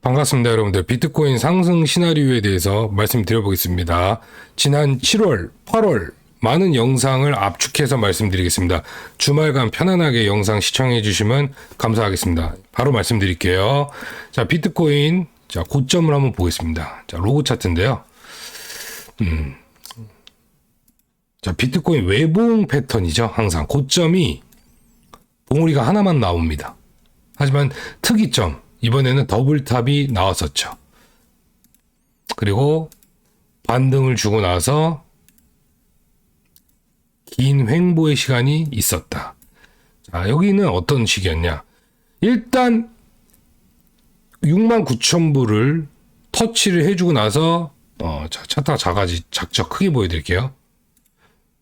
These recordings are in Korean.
반갑습니다, 여러분들. 비트코인 상승 시나리오에 대해서 말씀드려보겠습니다. 지난 7월, 8월 많은 영상을 압축해서 말씀드리겠습니다. 주말간 편안하게 영상 시청해 주시면 감사하겠습니다. 바로 말씀드릴게요. 자, 비트코인, 자, 고점을 한번 보겠습니다. 자, 로고 차트인데요. 자, 비트코인 외봉 패턴이죠. 항상 고점이 봉우리가 하나만 나옵니다. 하지만 특이점, 이번에는 더블탑이 나왔었죠. 그리고 반등을 주고 나서 긴 횡보의 시간이 있었다. 자, 여기는 어떤 식이었냐. 일단 69,000불을 터치를 해주고 나서 자, 차트가 작죠. 크게 보여드릴게요.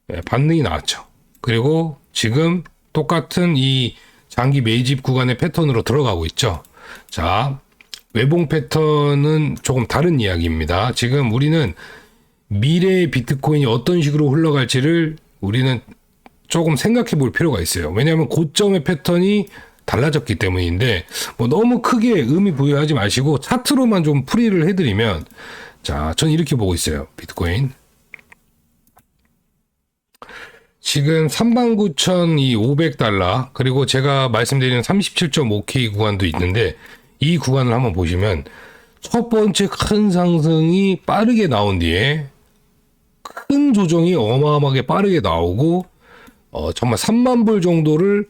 네, 반등이 나왔죠. 그리고 지금 똑같은 이 장기 매집 구간의 패턴으로 들어가고 있죠. 자, 외봉 패턴은 조금 다른 이야기입니다. 지금 우리는 미래의 비트코인이 어떤 식으로 흘러갈지를 우리는 조금 생각해 볼 필요가 있어요. 왜냐하면 고점의 패턴이 달라졌기 때문인데, 뭐 너무 크게 의미 부여하지 마시고 차트로만 좀 풀이를 해드리면, 자, 전 이렇게 보고 있어요. 비트코인. 지금 39,500달러, 그리고 제가 말씀드리는 37.5K 구간도 있는데, 이 구간을 한번 보시면 첫 번째 큰 상승이 빠르게 나온 뒤에 큰 조정이 어마어마하게 빠르게 나오고 정말 3만 불 정도를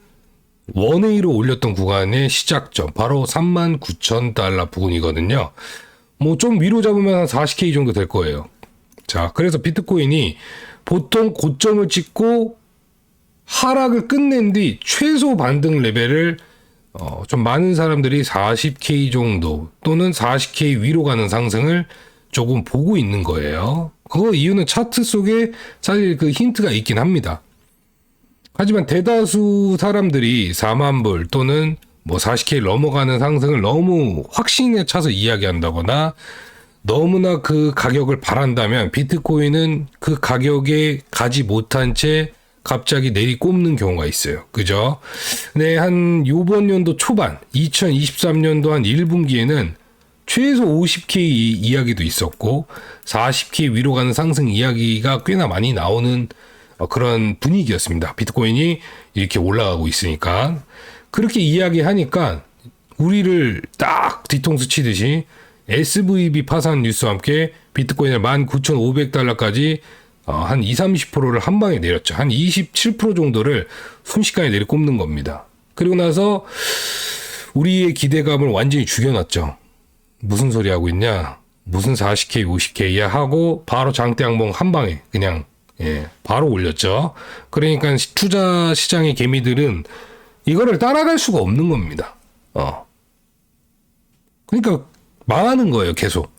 원웨이로 올렸던 구간의 시작점, 바로 39,000달러 부근이거든요. 뭐 좀 위로 잡으면 한 40K 정도 될 거예요. 자, 그래서 비트코인이 보통 고점을 찍고 하락을 끝낸 뒤 최소 반등 레벨을 좀 많은 사람들이 40K 정도 또는 40K 위로 가는 상승을 조금 보고 있는 거예요. 그 이유는 차트 속에 사실 그 힌트가 있긴 합니다. 하지만 대다수 사람들이 4만 불 또는 뭐 40K 넘어가는 상승을 너무 확신에 차서 이야기한다거나 너무나 그 가격을 바란다면 비트코인은 그 가격에 가지 못한 채 갑자기 내리꼽는 경우가 있어요. 그죠? 네, 한 요번 연도 초반, 2023년도 한 1분기에는 최소 50K 이야기도 있었고 40K 위로 가는 상승 이야기가 꽤나 많이 나오는 그런 분위기였습니다. 비트코인이 이렇게 올라가고 있으니까. 그렇게 이야기하니까 우리를 딱 뒤통수 치듯이 SVB 파산 뉴스와 함께 비트코인을 19,500달러까지 한 20-30%를 한 방에 내렸죠. 한 27% 정도를 순식간에 내리꼽는 겁니다. 그리고 나서 우리의 기대감을 완전히 죽여놨죠. 무슨 소리 하고 있냐? 무슨 40K, 50K야 하고 바로 장대양봉 한 방에 그냥 바로 올렸죠. 그러니까 투자 시장의 개미들은 이거를 따라갈 수가 없는 겁니다. 그러니까 망하는 거예요, 계속.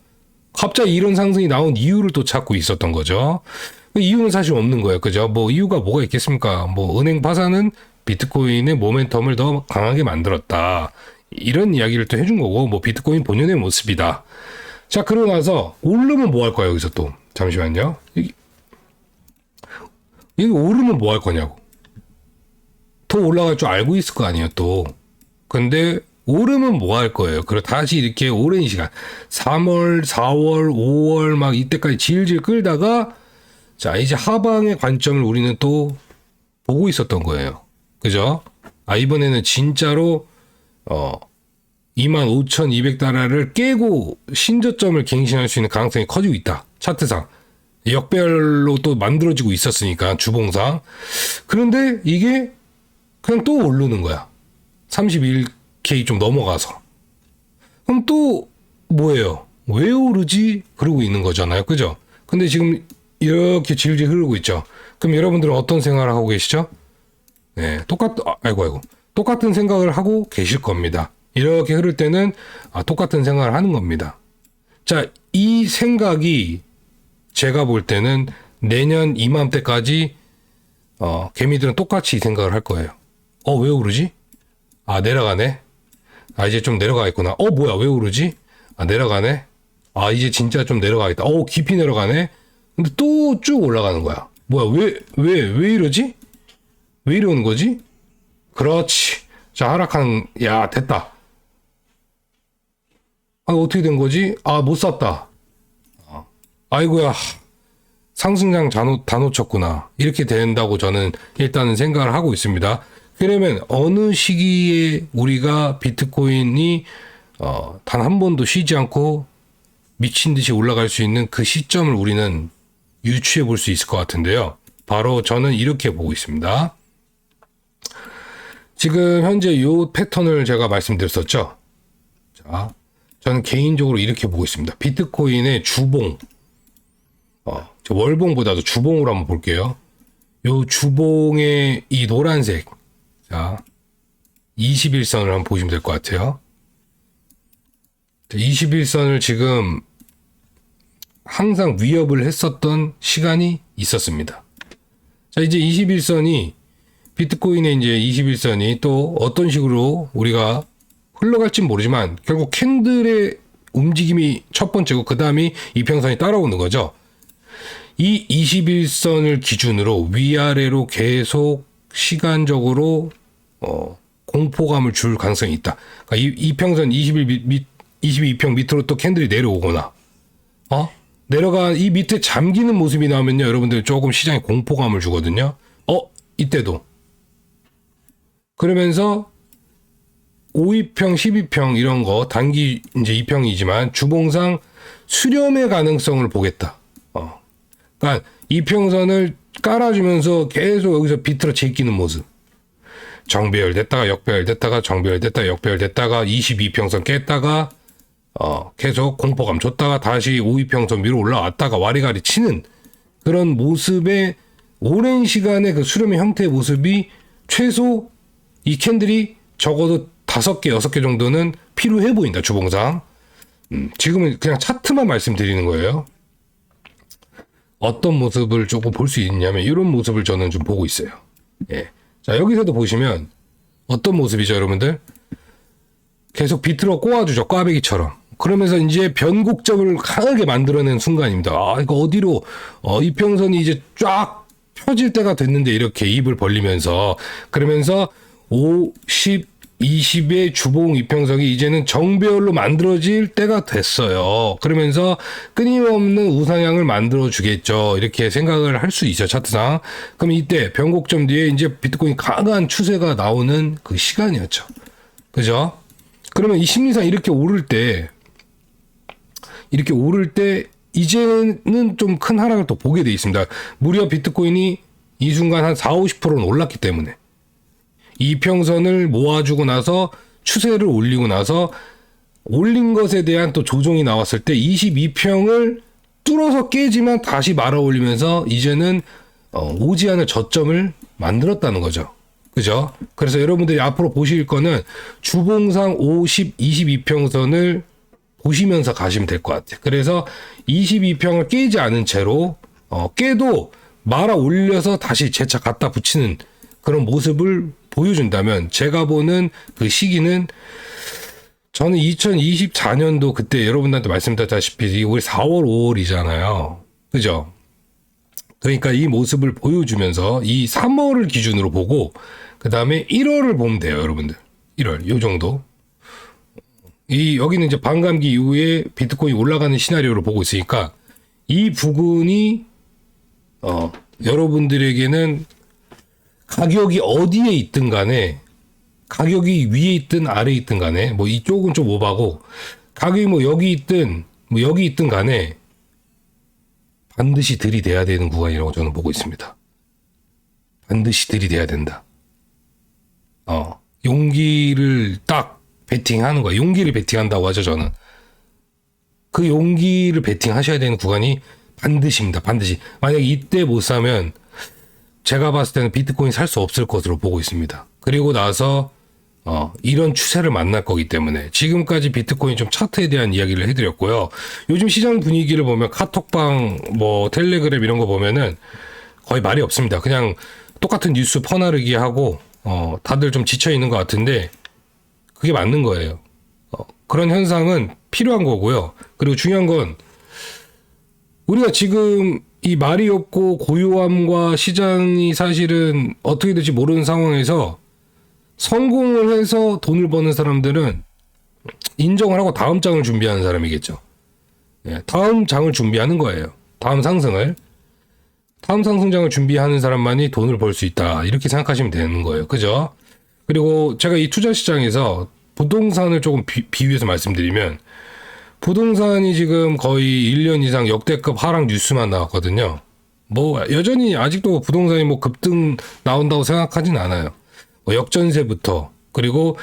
갑자기 이런 상승이 나온 이유를 또 찾고 있었던 거죠. 이유는 사실 없는 거예요. 그죠? 뭐 이유가 뭐가 있겠습니까? 뭐 은행 파산은 비트코인의 모멘텀을 더 강하게 만들었다. 이런 이야기를 또 해준 거고, 뭐 비트코인 본연의 모습이다. 자, 그러고 나서 오르면 뭐 할 거야, 여기서 또. 잠시만요. 이게 오르면 뭐 할 거냐고. 더 올라갈 줄 알고 있을 거 아니에요, 또. 근데 오르면 뭐 할 거예요? 그리고 다시 이렇게 오랜 시간 3월, 4월, 5월 막 이때까지 질질 끌다가 자, 이제 하방의 관점을 우리는 또 보고 있었던 거예요. 그죠? 이번에는 진짜로 25,200달러를 깨고 신저점을 갱신할 수 있는 가능성이 커지고 있다. 차트상. 역별로 또 만들어지고 있었으니까 주봉상. 그런데 이게 그냥 또 오르는 거야. 31K 좀 넘어가서. 그럼 또 뭐예요? 왜 오르지? 그러고 있는 거잖아요. 그죠? 근데 지금 이렇게 질질 흐르고 있죠. 그럼 여러분들은 어떤 생각을 하고 계시죠? 네, 똑같은 생각을 하고 계실 겁니다. 이렇게 흐를 때는 똑같은 생각을 하는 겁니다. 자, 이 생각이 제가 볼 때는 내년 이맘때까지 개미들은 똑같이 이 생각을 할 거예요. 왜 오르지? 내려가네. 이제 좀 내려가겠구나. 뭐야, 왜 오르지? 내려가네. 이제 진짜 좀 내려가겠다. 깊이 내려가네. 근데 또 쭉 올라가는 거야. 뭐야, 왜 이러지? 왜 이러는 거지? 그렇지. 자, 됐다. 아, 어떻게 된 거지? 아, 못 샀다. 아이고야. 상승장 다 놓쳤구나. 이렇게 된다고 저는 일단은 생각을 하고 있습니다. 그러면 어느 시기에 우리가 비트코인이 단 한 번도 쉬지 않고 미친 듯이 올라갈 수 있는 그 시점을 우리는 유추해 볼 수 있을 것 같은데요. 바로 저는 이렇게 보고 있습니다. 지금 현재 이 패턴을 제가 말씀드렸었죠. 자, 저는 개인적으로 이렇게 보고 있습니다. 비트코인의 주봉, 저 월봉보다도 주봉으로 한번 볼게요. 요 주봉의 이 노란색, 자, 21선을 한번 보시면 될 것 같아요. 21선을 지금 항상 위협을 했었던 시간이 있었습니다. 자, 이제 21선이 비트코인의 이제 21선이 또 어떤 식으로 우리가 흘러갈지 모르지만 결국 캔들의 움직임이 첫 번째고 그 다음이 이평선이 따라오는 거죠. 이 21선을 기준으로 위아래로 계속 시간적으로 공포감을 줄 가능성이 있다. 그러니까 이평선 22평 밑으로 또 캔들이 내려오거나 내려가 이 밑에 잠기는 모습이 나오면요, 여러분들 조금 시장에 공포감을 주거든요. 이때도 그러면서 5위평, 12평 이런 거 단기 이제 2평이지만 주봉상 수렴의 가능성을 보겠다. 그러니까 이평선을 깔아주면서 계속 여기서 비틀어 제끼는 모습. 정배열됐다가 역배열됐다가 정배열됐다가 역배열됐다가 22평선 깼다가 계속 공포감 줬다가 다시 5위평선 위로 올라왔다가 와리가리 치는 그런 모습의 오랜 시간의 그 수렴의 형태의 모습이 최소 이 캔들이 적어도 5개, 6개 정도는 필요해 보인다, 주봉상. 지금은 그냥 차트만 말씀드리는 거예요. 어떤 모습을 조금 볼 수 있냐면 이런 모습을 저는 좀 보고 있어요. 예. 자, 여기서도 보시면 어떤 모습이죠, 여러분들? 계속 비틀어 꼬아주죠, 꽈배기처럼. 그러면서 이제 변곡점을 강하게 만들어낸 순간입니다. 이거 어디로, 이평선이 이제 쫙 펴질 때가 됐는데 이렇게 입을 벌리면서, 그러면서 5, 10, 20의 주봉 이평선이 이제는 정배열로 만들어질 때가 됐어요. 그러면서 끊임없는 우상향을 만들어 주겠죠. 이렇게 생각을 할 수 있죠, 차트상. 그럼 이때 변곡점 뒤에 이제 비트코인 강한 추세가 나오는 그 시간이었죠. 그죠? 그러면 이 심리상 이렇게 오를 때 이제는 좀 큰 하락을 또 보게 돼 있습니다. 무려 비트코인이 이 순간 한 4, 50%는 올랐기 때문에 이평선을 모아주고 나서 추세를 올리고 나서 올린 것에 대한 또 조정이 나왔을 때 22평을 뚫어서 깨지만 다시 말아 올리면서 이제는 오지 않을 저점을 만들었다는 거죠. 그죠? 그래서 여러분들이 앞으로 보실 거는 주봉상 50, 22평선을 보시면서 가시면 될 것 같아요. 그래서 22평을 깨지 않은 채로 깨도 말아 올려서 다시 재차 갖다 붙이는 그런 모습을 보여준다면 제가 보는 그 시기는 저는 2024년도 그때 여러분들한테 말씀드렸다시피 우리 4월, 5월이잖아요. 그죠? 그러니까 이 모습을 보여주면서 이 3월을 기준으로 보고 그 다음에 1월을 보면 돼요, 여러분들. 1월 요 정도. 여기는 이제 반감기 이후에 비트코인이 올라가는 시나리오를 보고 있으니까 이 부분이 여러분들에게는 가격이 어디에 있든 간에 가격이 위에 있든 아래에 있든 간에 뭐 이쪽은 좀 오바고 가격이 뭐 여기 있든 간에 반드시 들이대야 되는 구간이라고 저는 보고 있습니다. 반드시 들이대야 된다. 용기를 딱 베팅하는 거야. 용기를 베팅한다고 하죠, 저는. 그 용기를 베팅하셔야 되는 구간이 반드시입니다. 반드시. 만약에 이때 못 사면 제가 봤을 때는 비트코인 살 수 없을 것으로 보고 있습니다. 그리고 나서 이런 추세를 만날 거기 때문에 지금까지 비트코인 좀 차트에 대한 이야기를 해드렸고요. 요즘 시장 분위기를 보면 카톡방, 뭐 텔레그램 이런 거 보면은 거의 말이 없습니다. 그냥 똑같은 뉴스 퍼나르기 하고 다들 좀 지쳐 있는 것 같은데 그게 맞는 거예요. 그런 현상은 필요한 거고요. 그리고 중요한 건 우리가 지금 이 말이 없고 고요함과 시장이 사실은 어떻게 될지 모르는 상황에서 성공을 해서 돈을 버는 사람들은 인정을 하고 다음 장을 준비하는 사람이겠죠. 예, 다음 장을 준비하는 거예요. 다음 상승장을 준비하는 사람만이 돈을 벌 수 있다. 이렇게 생각하시면 되는 거예요. 그죠? 그리고 제가 이 투자 시장에서 부동산을 조금 비유해서 말씀드리면, 부동산이 지금 거의 1년 이상 역대급 하락 뉴스만 나왔거든요. 뭐 여전히 아직도 부동산이 뭐 급등 나온다고 생각하진 않아요. 뭐 역전세부터, 그리고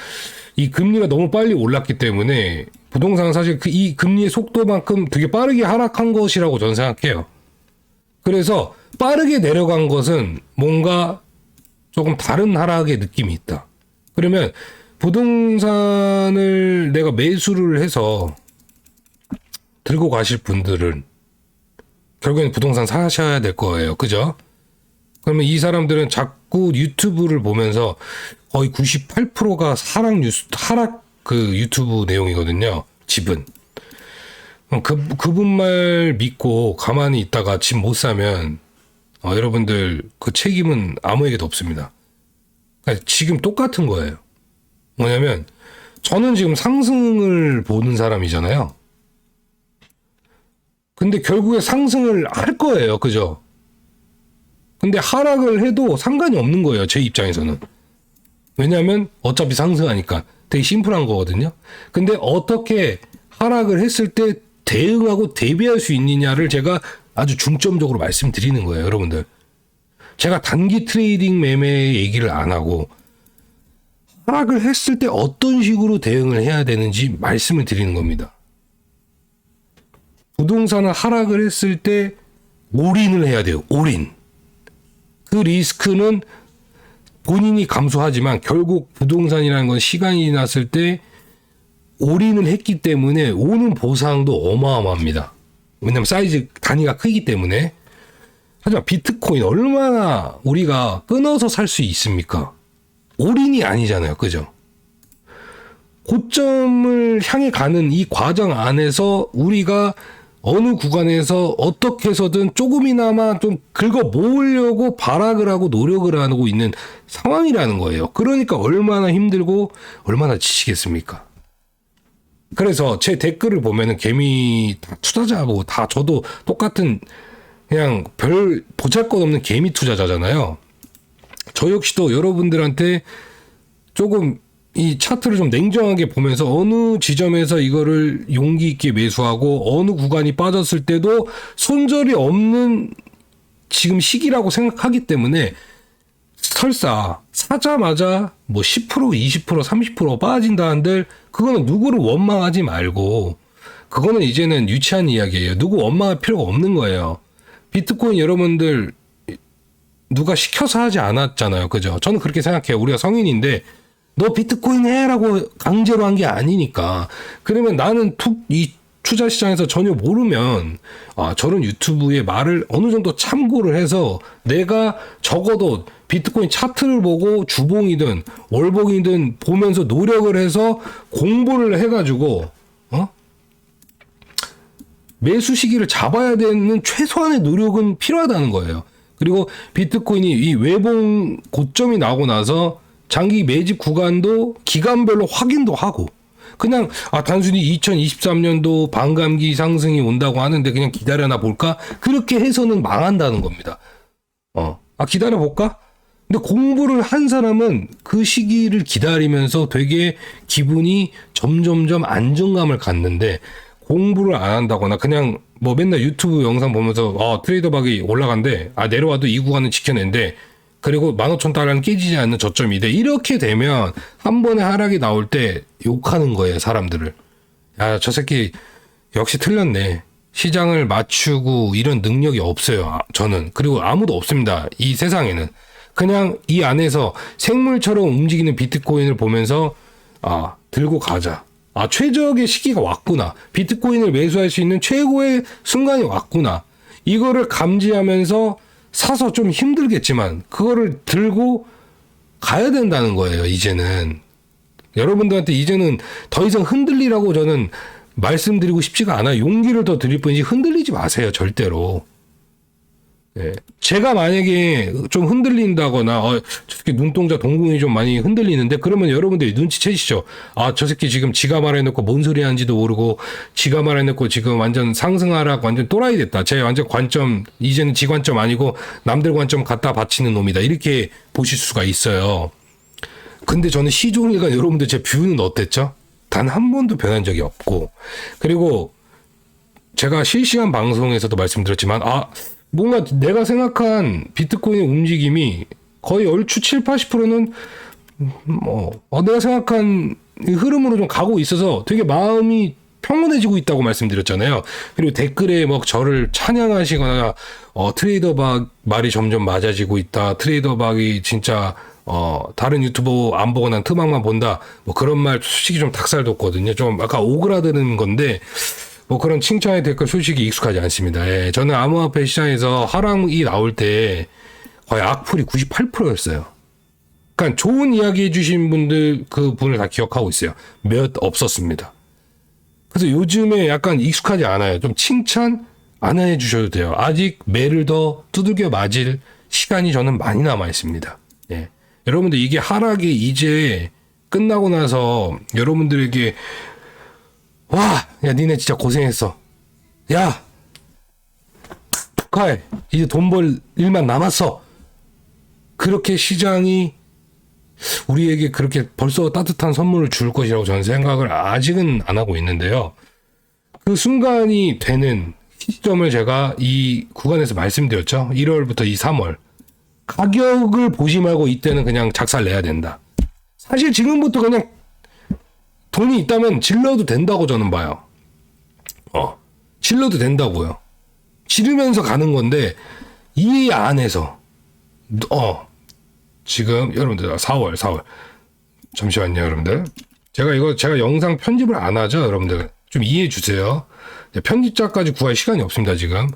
이 금리가 너무 빨리 올랐기 때문에 부동산은 사실 이 금리의 속도만큼 되게 빠르게 하락한 것이라고 저는 생각해요. 그래서 빠르게 내려간 것은 뭔가 조금 다른 하락의 느낌이 있다. 그러면 부동산을 내가 매수를 해서 들고 가실 분들은 결국엔 부동산 사셔야 될 거예요. 그죠? 그러면 이 사람들은 자꾸 유튜브를 보면서 거의 98%가 하락 그 유튜브 내용이거든요. 집은. 그분 말 믿고 가만히 있다가 집 못 사면 여러분들 그 책임은 아무에게도 없습니다. 그러니까 지금 똑같은 거예요. 뭐냐면 저는 지금 상승을 보는 사람이잖아요. 근데 결국에 상승을 할 거예요. 그죠? 근데 하락을 해도 상관이 없는 거예요. 제 입장에서는. 왜냐하면 어차피 상승하니까. 되게 심플한 거거든요. 근데 어떻게 하락을 했을 때 대응하고 대비할 수 있느냐를 제가 아주 중점적으로 말씀드리는 거예요. 여러분들. 제가 단기 트레이딩 매매 얘기를 안 하고 하락을 했을 때 어떤 식으로 대응을 해야 되는지 말씀을 드리는 겁니다. 부동산은 하락을 했을 때 올인을 해야 돼요. 올인. 그 리스크는 본인이 감수하지만 결국 부동산이라는 건 시간이 지났을 때 올인을 했기 때문에 오는 보상도 어마어마합니다. 왜냐면 사이즈 단위가 크기 때문에. 하지만 비트코인 얼마나 우리가 끊어서 살 수 있습니까? 올인이 아니잖아요. 그죠? 고점을 향해 가는 이 과정 안에서 우리가 어느 구간에서 어떻게 해서든 조금이나마 좀 긁어 모으려고 발악을 하고 노력을 하고 있는 상황이라는 거예요. 그러니까 얼마나 힘들고 얼마나 지치겠습니까? 그래서 제 댓글을 보면은 개미 다 투자자고 다 저도 똑같은 그냥 별 보잘것없는 개미 투자자잖아요. 저 역시도 여러분들한테 조금 이 차트를 좀 냉정하게 보면서 어느 지점에서 이거를 용기 있게 매수하고 어느 구간이 빠졌을 때도 손절이 없는 지금 시기라고 생각하기 때문에 설사 사자마자 뭐 10%, 20%, 30% 빠진다는들 그거는 누구를 원망하지 말고 그거는 이제는 유치한 이야기예요. 누구 원망할 필요가 없는 거예요. 비트코인 여러분들 누가 시켜서 하지 않았잖아요. 그죠? 저는 그렇게 생각해요. 우리가 성인인데 너 비트코인 해라고 강제로 한 게 아니니까. 그러면 나는 이 투자 시장에서 전혀 모르면 저런 유튜브의 말을 어느 정도 참고를 해서 내가 적어도 비트코인 차트를 보고 주봉이든 월봉이든 보면서 노력을 해서 공부를 해가지고 매수 시기를 잡아야 되는 최소한의 노력은 필요하다는 거예요. 그리고 비트코인이 이 외봉 고점이 나고 나서 장기 매집 구간도 기간별로 확인도 하고 그냥 단순히 2023년도 반감기 상승이 온다고 하는데 그냥 기다려나 볼까? 그렇게 해서는 망한다는 겁니다. 기다려 볼까? 근데 공부를 한 사람은 그 시기를 기다리면서 되게 기분이 점점점 안정감을 갖는데 공부를 안 한다거나 그냥 뭐 맨날 유튜브 영상 보면서 트레이더 박이 올라간대. 내려와도 이 구간은 지켜낸대. 그리고 15,000달러는 깨지지 않는 저점이 돼. 이렇게 되면 한 번에 하락이 나올 때 욕하는 거예요, 사람들을. 저 새끼 역시 틀렸네. 시장을 맞추고 이런 능력이 없어요, 저는. 그리고 아무도 없습니다, 이 세상에는. 그냥 이 안에서 생물처럼 움직이는 비트코인을 보면서 들고 가자. 최적의 시기가 왔구나. 비트코인을 매수할 수 있는 최고의 순간이 왔구나. 이거를 감지하면서 사서 좀 힘들겠지만 그거를 들고 가야 된다는 거예요. 이제는 여러분들한테 이제는 더 이상 흔들리라고 저는 말씀드리고 싶지가 않아요. 용기를 더 드릴 뿐이지 흔들리지 마세요. 절대로. 제가 만약에 좀 흔들린다거나 저 새끼 눈동자 동공이 좀 많이 흔들리는데 그러면 여러분들이 눈치채시죠. 아, 저 새끼 지금 지가 말해놓고 뭔 소리 하는지도 모르고 지가 말해놓고 지금 완전 상승하락 완전 또라이 됐다. 제 완전 관점 이제는 지 관점 아니고 남들 관점 갖다 바치는 놈이다. 이렇게 보실 수가 있어요. 근데 저는 시종일관 여러분들 제 뷰는 어땠죠? 단 한 번도 변한 적이 없고, 그리고 제가 실시간 방송에서도 말씀드렸지만 뭔가 내가 생각한 비트코인의 움직임이 거의 얼추 7, 80%는 내가 생각한 흐름으로 좀 가고 있어서 되게 마음이 평온해지고 있다고 말씀드렸잖아요. 그리고 댓글에 막 저를 찬양하시거나 트레이더 박 말이 점점 맞아지고 있다. 트레이더 박이 진짜 다른 유튜버 안 보고 난 트막만 본다. 뭐 그런 말 솔직히 좀 닭살 돋거든요. 좀 아까 오그라드는 건데 뭐 그런 칭찬의 댓글 솔직히 익숙하지 않습니다. 예, 저는 암호화폐 시장에서 하락이 나올 때 거의 악플이 98%였어요. 그러니까 좋은 이야기 해주신 분들 그 분을 다 기억하고 있어요. 몇 없었습니다. 그래서 요즘에 약간 익숙하지 않아요. 좀 칭찬 안 해주셔도 돼요. 아직 매를 더 두들겨 맞을 시간이 저는 많이 남아 있습니다. 예. 여러분들 이게 하락이 이제 끝나고 나서 여러분들에게 와, 야, 니네 진짜 고생했어. 야, 축하해. 이제 돈 벌 일만 남았어. 그렇게 시장이 우리에게 그렇게 벌써 따뜻한 선물을 줄 것이라고 저는 생각을 아직은 안 하고 있는데요. 그 순간이 되는 시점을 제가 이 구간에서 말씀드렸죠. 1월부터 이 3월. 가격을 보지 말고 이때는 그냥 작살 내야 된다. 사실 지금부터 그냥 돈이 있다면 질러도 된다고 저는 봐요. 질러도 된다고요. 지르면서 가는 건데 이 안에서 지금 여러분들 4월 잠시만요 여러분들. 제가 영상 편집을 안 하죠 여러분들. 좀 이해해 주세요. 편집자까지 구할 시간이 없습니다 지금.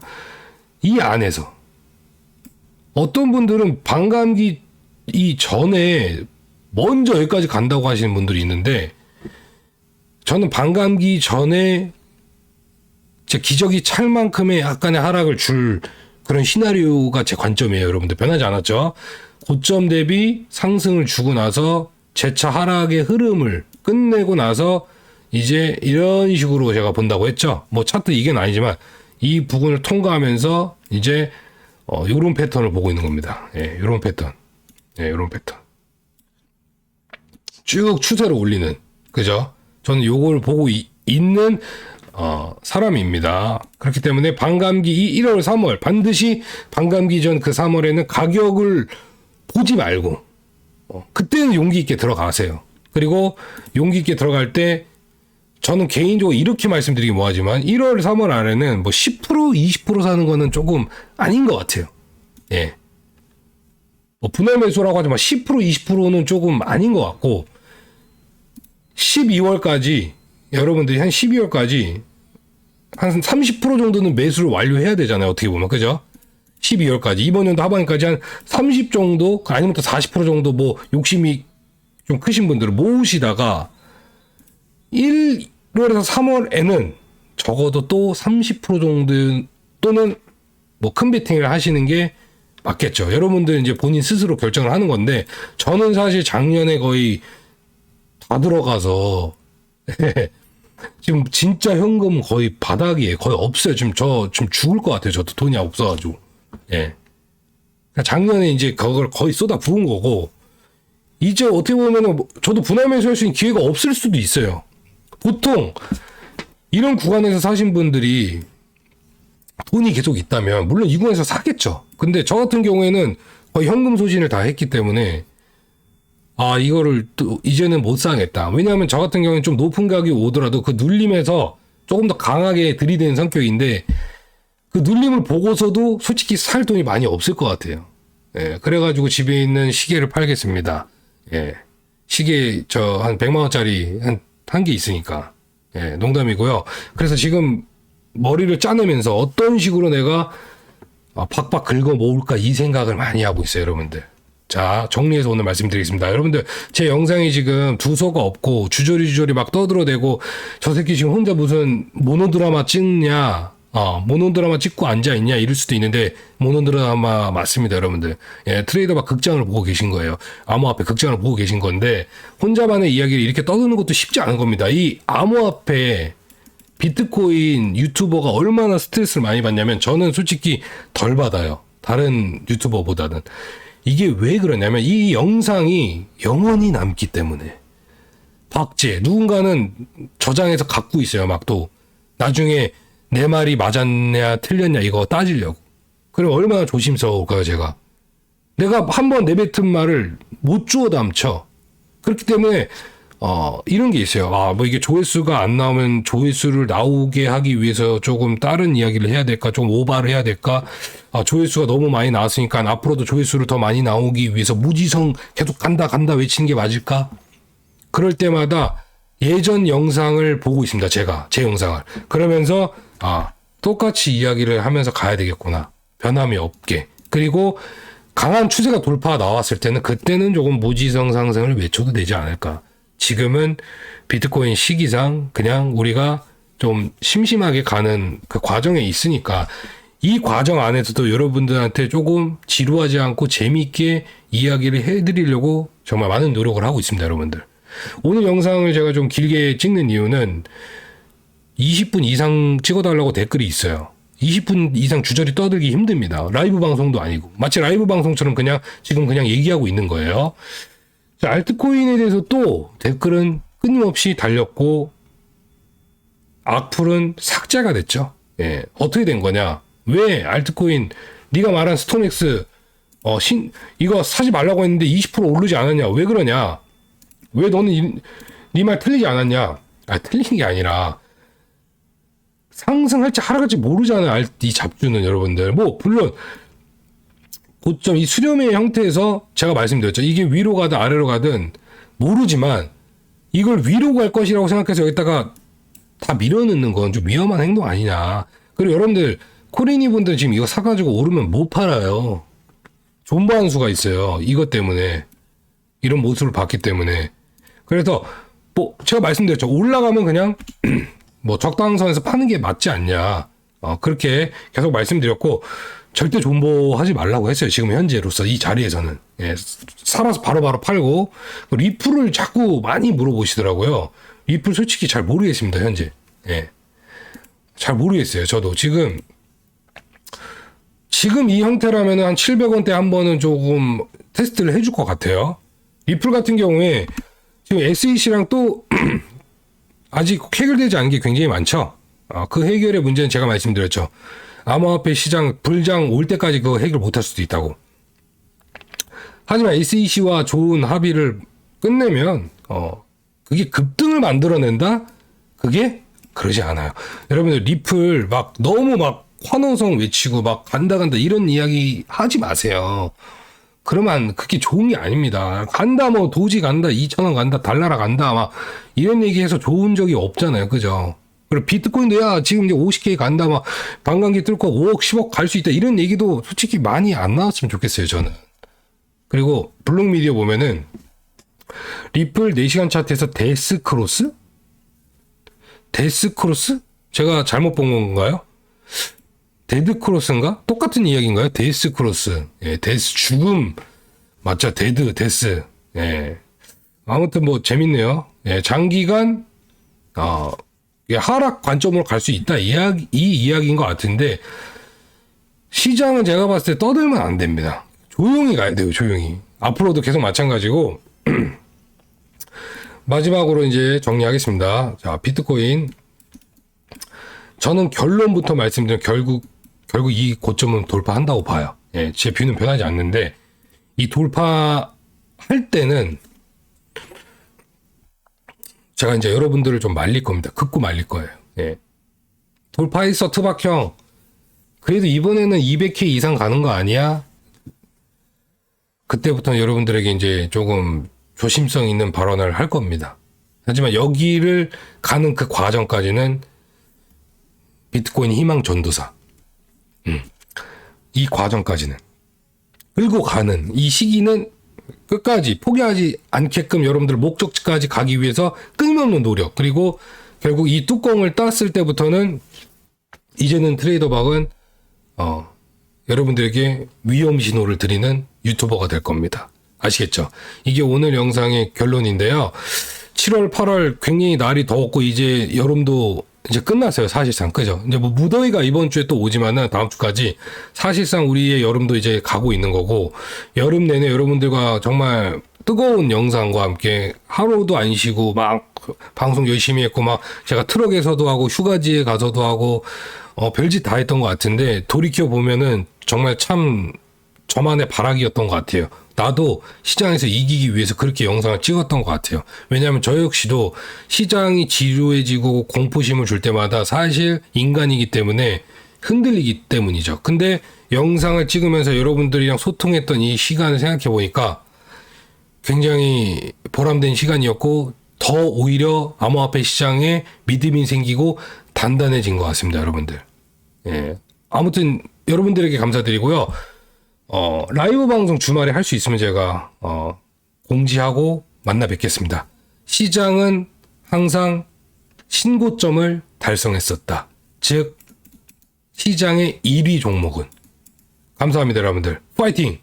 이 안에서 어떤 분들은 반감기 이전에 먼저 여기까지 간다고 하시는 분들이 있는데 저는 반감기 전에 제 기적이 찰 만큼의 약간의 하락을 줄 그런 시나리오가 제 관점이에요. 여러분들 변하지 않았죠? 고점 대비 상승을 주고 나서 재차 하락의 흐름을 끝내고 나서 이제 이런 식으로 제가 본다고 했죠. 뭐 차트 이게는 아니지만 이 부분을 통과하면서 이제 요런 패턴을 보고 있는 겁니다. 예, 요런 패턴. 예, 요런 패턴. 쭉 추세로 올리는. 그죠? 저는 요걸 보고 있는 사람입니다. 그렇기 때문에 반감기 1월 3월 반드시 반감기 전 그 3월에는 가격을 보지 말고 그때는 용기 있게 들어가세요. 그리고 용기 있게 들어갈 때 저는 개인적으로 이렇게 말씀드리기 뭐하지만 1월 3월 안에는 뭐 10% 20% 사는 거는 조금 아닌 것 같아요. 예. 뭐 분할 매수라고 하지만 10% 20%는 조금 아닌 것 같고 12월까지 여러분들이 한 12월까지 한 30% 정도는 매수를 완료해야 되잖아요. 어떻게 보면 그죠? 12월까지 이번 연도 하반기까지 한 30 정도 아니면 또 40% 정도 뭐 욕심이 좀 크신 분들을 모으시다가 1월에서 3월에는 적어도 또 30% 정도 또는 뭐 큰 베팅을 하시는 게 맞겠죠. 여러분들 이제 본인 스스로 결정을 하는 건데 저는 사실 작년에 거의 다 들어가서 지금 진짜 현금 거의 바닥이에요. 거의 없어요. 지금 좀 죽을 것 같아요. 저도 돈이 없어가지고. 예. 작년에 이제 그걸 거의 쏟아 부은 거고 이제 어떻게 보면은 저도 분할 매수할 수 있는 기회가 없을 수도 있어요. 보통 이런 구간에서 사신 분들이 돈이 계속 있다면 물론 이 구간에서 사겠죠. 근데 저 같은 경우에는 거의 현금 소진을 다 했기 때문에 이거를 또 이제는 못 사겠다. 왜냐하면 저 같은 경우는 좀 높은 가격이 오더라도 그 눌림에서 조금 더 강하게 들이대는 성격인데 그 눌림을 보고서도 솔직히 살 돈이 많이 없을 것 같아요. 예, 그래가지고 집에 있는 시계를 팔겠습니다. 예, 시계 저 한 100만 원짜리 한 개 있으니까. 예, 농담이고요. 그래서 지금 머리를 짜내면서 어떤 식으로 내가 박박 긁어 모을까 이 생각을 많이 하고 있어요, 여러분들. 자, 정리해서 오늘 말씀드리겠습니다. 여러분들, 제 영상이 지금 두서가 없고 주저리 막 떠들어대고 저 새끼 지금 혼자 무슨 모노드라마 찍냐, 모노드라마 찍고 앉아있냐 이럴 수도 있는데 모노드라마 맞습니다 여러분들. 예, 트레이더박 극장을 보고 계신 거예요. 암호화폐 극장을 보고 계신 건데 혼자만의 이야기를 이렇게 떠드는 것도 쉽지 않은 겁니다. 이 암호화폐 비트코인 유튜버가 얼마나 스트레스를 많이 받냐면 저는 솔직히 덜 받아요. 다른 유튜버보다는. 이게 왜 그러냐면 이 영상이 영원히 남기 때문에. 박제 누군가는 저장해서 갖고 있어요. 막 또 나중에 내 말이 맞았냐 틀렸냐 이거 따지려고. 그럼 얼마나 조심스러울까요 제가. 내가 한번 내뱉은 말을 못 주워 담쳐. 그렇기 때문에 이런 게 있어요. 뭐 이게 조회수가 안 나오면 조회수를 나오게 하기 위해서 조금 다른 이야기를 해야 될까? 좀 오바를 해야 될까? 조회수가 너무 많이 나왔으니까 앞으로도 조회수를 더 많이 나오기 위해서 무지성 계속 간다 외치는 게 맞을까? 그럴 때마다 예전 영상을 보고 있습니다. 제가 제 영상을. 그러면서 똑같이 이야기를 하면서 가야 되겠구나. 변함이 없게. 그리고 강한 추세가 돌파가 나왔을 때는 그때는 조금 무지성 상승을 외쳐도 되지 않을까. 지금은 비트코인 시기상 그냥 우리가 좀 심심하게 가는 그 과정에 있으니까 이 과정 안에서도 여러분들한테 조금 지루하지 않고 재미있게 이야기를 해드리려고 정말 많은 노력을 하고 있습니다, 여러분들. 오늘 영상을 제가 좀 길게 찍는 이유는 20분 이상 찍어달라고 댓글이 있어요. 20분 이상 주저리 떠들기 힘듭니다. 라이브 방송도 아니고. 마치 라이브 방송처럼 지금 그냥 얘기하고 있는 거예요. 자, 알트코인에 대해서 또 댓글은 끊임없이 달렸고, 악플은 삭제가 됐죠. 예. 어떻게 된 거냐? 왜 알트코인, 네가 말한 스톤엑스, 이거 사지 말라고 했는데 20% 오르지 않았냐? 왜 그러냐? 왜 너는 네 말 틀리지 않았냐? 틀린 게 아니라, 상승할지 하락할지 모르잖아요. 이 잡주는 여러분들. 물론 고점 이 수렴의 형태에서 제가 말씀드렸죠. 이게 위로 가든 아래로 가든 모르지만 이걸 위로 갈 것이라고 생각해서 여기다가 다 밀어넣는 건 좀 위험한 행동 아니냐. 그리고 여러분들 코리니 분들 지금 이거 사가지고 오르면 못 팔아요. 존버하는 수가 있어요. 이것 때문에. 이런 모습을 봤기 때문에. 그래서 제가 말씀드렸죠. 올라가면 그냥 적당한 선에서 파는 게 맞지 않냐. 그렇게 계속 말씀드렸고, 절대 존버하지 말라고 했어요. 지금 현재로서 이 자리에서는. 예, 살아서 바로바로 팔고, 리플을 자꾸 많이 물어보시더라고요. 리플 솔직히 잘 모르겠습니다, 현재. 예. 잘 모르겠어요, 저도. 지금 이 형태라면 한 700원대 한 번은 조금 테스트를 해줄 것 같아요. 리플 같은 경우에 지금 SEC랑 또 아직 해결되지 않은 게 굉장히 많죠. 그 해결의 문제는 제가 말씀드렸죠. 암호화폐 시장 불장 올 때까지 그거 해결 못할 수도 있다고. 하지만 SEC와 좋은 합의를 끝내면 그게 급등을 만들어낸다? 그게 그러지 않아요. 여러분들 리플 너무 환호성 외치고 간다 이런 이야기 하지 마세요. 그러면 그게 좋은 게 아닙니다. 간다 도지 간다 2,000원 간다 달러라 간다 이런 얘기해서 좋은 적이 없잖아요. 그죠? 그리고 비트코인도 지금 이제 50K 간다 반감기 뚫고 5억 10억 갈 수 있다 이런 얘기도 솔직히 많이 안 나왔으면 좋겠어요. 저는. 그리고 블록미디어 보면은 리플 4시간 차트에서 데스크로스? 제가 잘못 본 건가요? 데드크로스인가? 똑같은 이야기인가요? 데스크로스. 예, 데스 죽음. 맞죠? 데스. 예. 아무튼 재밌네요. 예, 장기간 하락 관점으로 갈 수 있다. 이 이야기인 것 같은데 시장은 제가 봤을 때 떠들면 안 됩니다. 조용히 가야 돼요. 조용히. 앞으로도 계속 마찬가지고 마지막으로 이제 정리하겠습니다. 자, 비트코인. 저는 결론부터 말씀드리면 결국 이 고점은 돌파한다고 봐요. 예, 제 뷰는 변하지 않는데 이 돌파할 때는 제가 이제 여러분들을 좀 말릴 겁니다. 극구 말릴 거예요. 예. 돌파했어, 투박형. 그래도 이번에는 200K 이상 가는 거 아니야? 그때부터 여러분들에게 이제 조금 조심성 있는 발언을 할 겁니다. 하지만 여기를 가는 그 과정까지는 비트코인 희망 전도사. 이 과정까지는. 끌고 가는 이 시기는 끝까지 포기하지 않게끔 여러분들 목적지까지 가기 위해서 끊임없는 노력. 그리고 결국 이 뚜껑을 땄을 때부터는 이제는 트레이더박은 여러분들에게 위험 신호를 드리는 유튜버가 될 겁니다. 아시겠죠? 이게 오늘 영상의 결론인데요. 7월, 8월 굉장히 날이 더웠고 이제 여름도 이제 끝났어요. 사실상. 그죠? 이제 뭐 무더위가 이번 주에 또 오지만은 다음 주까지 사실상 우리의 여름도 이제 가고 있는 거고, 여름 내내 여러분들과 정말 뜨거운 영상과 함께 하루도 안 쉬고 막 방송 열심히 했고, 막 제가 트럭에서도 하고 휴가지에 가서도 하고 별짓 다 했던 것 같은데, 돌이켜 보면은 정말 참 저만의 발악이었던 것 같아요. 나도 시장에서 이기기 위해서 그렇게 영상을 찍었던 것 같아요. 왜냐하면 저 역시도 시장이 지루해지고 공포심을 줄 때마다 사실 인간이기 때문에 흔들리기 때문이죠. 근데 영상을 찍으면서 여러분들이랑 소통했던 이 시간을 생각해 보니까 굉장히 보람된 시간이었고, 더 오히려 암호화폐 시장에 믿음이 생기고 단단해진 것 같습니다, 여러분들. 예. 아무튼 여러분들에게 감사드리고요. 라이브 방송 주말에 할 수 있으면 제가 공지하고 만나 뵙겠습니다. 시장은 항상 신고점을 달성했었다. 즉 시장의 1위 종목은. 감사합니다, 여러분들. 파이팅!